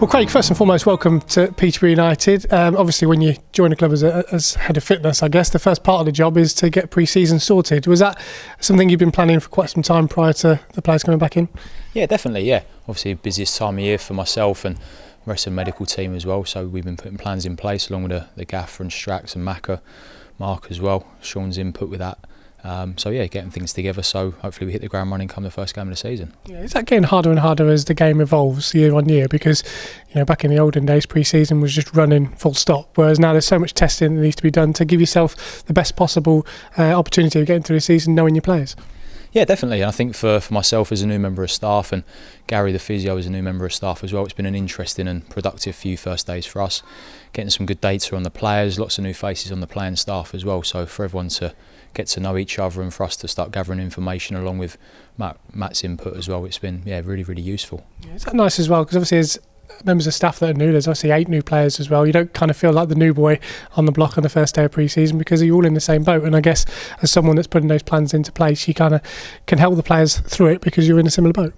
Well, Craig, first and foremost, welcome to Peterborough United. Obviously, when you join a club as head of fitness, I guess the first part of the job is to get pre-season sorted. Was that something you've been planning for quite some time prior to the players coming back in? Yeah, definitely, yeah. Obviously, busiest time of year for myself and the rest of the medical team as well. So we've been putting plans in place along with the gaffer and Strax and Mark as well. Sean's input with that. So yeah, getting things together so hopefully we hit the ground running come the first game of the season. Yeah, is that getting harder and harder as the game evolves year on year? Because back in the olden days, pre-season was just running full stop, whereas now there's so much testing that needs to be done to give yourself the best possible opportunity of getting through the season knowing your players. Yeah, definitely. And I think for myself as a new member of staff and Gary the physio as a new member of staff as well, it's been an interesting and productive few first days for us. Getting some good data on the players, lots of new faces on the playing staff as well. So for everyone to get to know each other and for us to start gathering information along with Matt's input as well, it's been really, really useful. Yeah, is that nice as well? Because obviously as members of staff that are new, there's obviously 8 new players as well. You don't kind of feel like the new boy on the block on the first day of pre-season because you're all in the same boat. And I guess as someone that's putting those plans into place, you kind of can help the players through it because you're in a similar boat.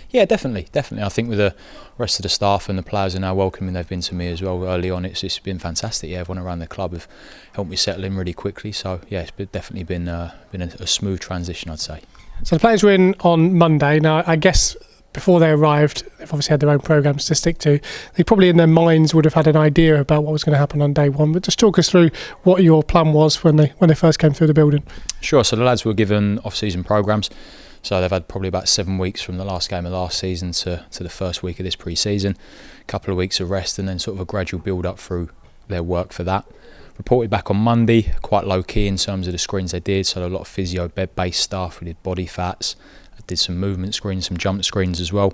Yeah, definitely. I think with the rest of the staff and the players are now welcoming they've been to me as well early on. It's been fantastic. Yeah, everyone around the club have helped me settle in really quickly. So yeah, it's definitely been a smooth transition, I'd say. So the players were in on Monday. Now I guess before they arrived, they've obviously had their own programmes to stick to. They probably in their minds would have had an idea about what was going to happen on day one. But just talk us through what your plan was when they first came through the building. Sure. So the lads were given off-season programmes. So they've had probably about 7 weeks from the last game of last season to the first week of this pre-season. A couple of weeks of rest and then sort of a gradual build-up through their work for that. Reported back on Monday, quite low-key in terms of the screens they did. So a lot of physio, bed-based stuff. We did body fats. Did some movement screens, some jump screens as well.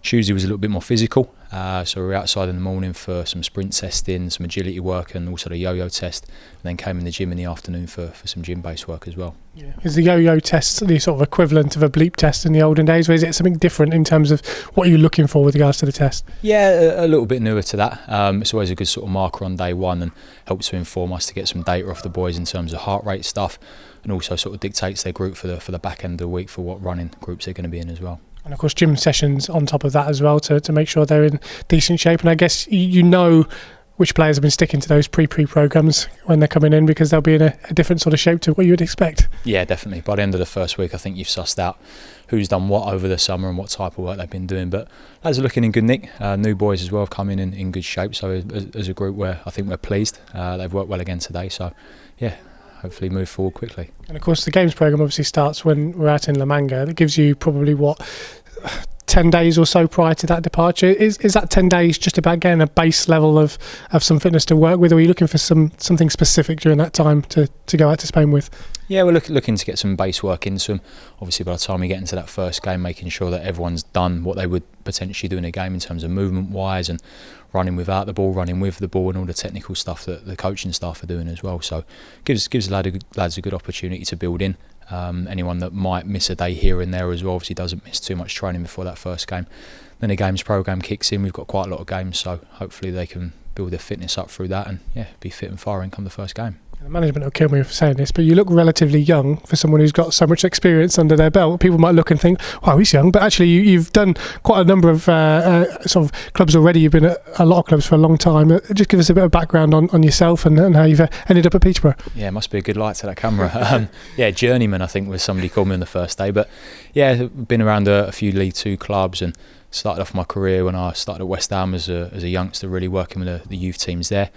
Tuesday was a little bit more physical, so we were outside in the morning for some sprint testing, some agility work and also the yo-yo test, and then came in the gym in the afternoon for some gym-based work as well. Yeah. Is the yo-yo test the sort of equivalent of a bleep test in the olden days, or is it something different in terms of what you're looking for with regards to the test? Yeah, a little bit newer to that. It's always a good sort of marker on day one and helps to inform us to get some data off the boys in terms of heart rate stuff, and also sort of dictates their group for the back end of the week for what running groups they're going to be in as well. And of course gym sessions on top of that as well to make sure they're in decent shape. And I guess you know which players have been sticking to those pre-programmes when they're coming in because they'll be in a different sort of shape to what you would expect. Yeah, definitely. By the end of the first week I think you've sussed out who's done what over the summer and what type of work they've been doing. But lads are looking in good nick. New boys as well have come in good shape. So as a group I think we're pleased. They've worked well again today. So yeah, hopefully move forward quickly. And of course the games programme obviously starts when we're out in La Manga. That gives you probably 10 days or so prior to that departure. Is that 10 days just about getting a base level of some fitness to work with, or are you looking for something specific during that time to go out to Spain with? Yeah, we're looking to get some base work into them. Obviously by the time we get into that first game, making sure that everyone's done what they would potentially do in a game in terms of movement wise and running without the ball, running with the ball and all the technical stuff that the coaching staff are doing as well. So gives the lads a good opportunity to build in. Anyone that might miss a day here and there as well obviously doesn't miss too much training before that first game. Then the games programme kicks in. We've got quite a lot of games, so hopefully they can build their fitness up through that and be fit and firing come the first game. The management will kill me for saying this, but you look relatively young for someone who's got so much experience under their belt. People might look and think, wow, he's young, but actually you've done quite a number of sort of clubs already. You've been at a lot of clubs for a long time. Just give us a bit of background on yourself and how you've ended up at Peterborough. Yeah, it must be a good light to that camera. Journeyman I think was somebody called me on the first day, but yeah, been around a few League 2 clubs and started off my career when I started at West Ham as a youngster, really working with the youth teams there.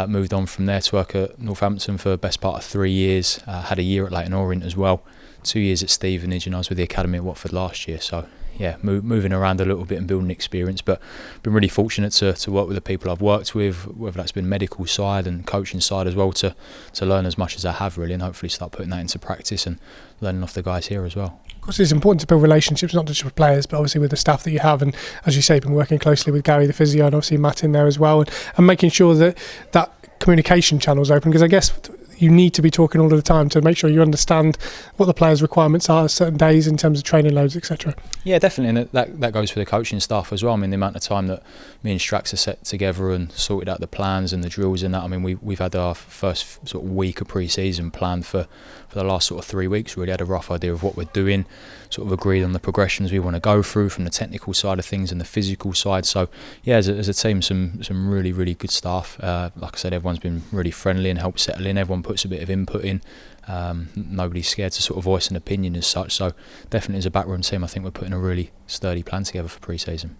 Moved on from there to work at Northampton for the best part of 3 years. Had a year at Leyton Orient as well, 2 years at Stevenage, and I was with the academy at Watford last year. So yeah, moving around a little bit and building experience, but been really fortunate to work with the people I've worked with, whether that's been medical side and coaching side as well, to learn as much as I have really, and hopefully start putting that into practice and learning off the guys here as well. Of course, it's important to build relationships, not just with players, but obviously with the staff that you have. And as you say, you've been working closely with Gary, the physio, and obviously Matt in there as well, and making sure that communication channel's open. Because I guess you need to be talking all of the time to make sure you understand what the players' requirements are certain days in terms of training loads, etc. Yeah, definitely, and that goes for the coaching staff as well. I mean, the amount of time that me and Strax are set together and sorted out the plans and the drills and that. I mean, we've had our first sort of week of pre-season planned for the last sort of 3 weeks. We really had a rough idea of what we're doing, sort of agreed on the progressions we want to go through from the technical side of things and the physical side. So yeah, as a team, some really, really good staff. Like I said, everyone's been really friendly and helped settle in. Everyone puts a bit of input in. Nobody's scared to sort of voice an opinion as such. So definitely as a backroom team, I think we're putting a really sturdy plan together for pre-season.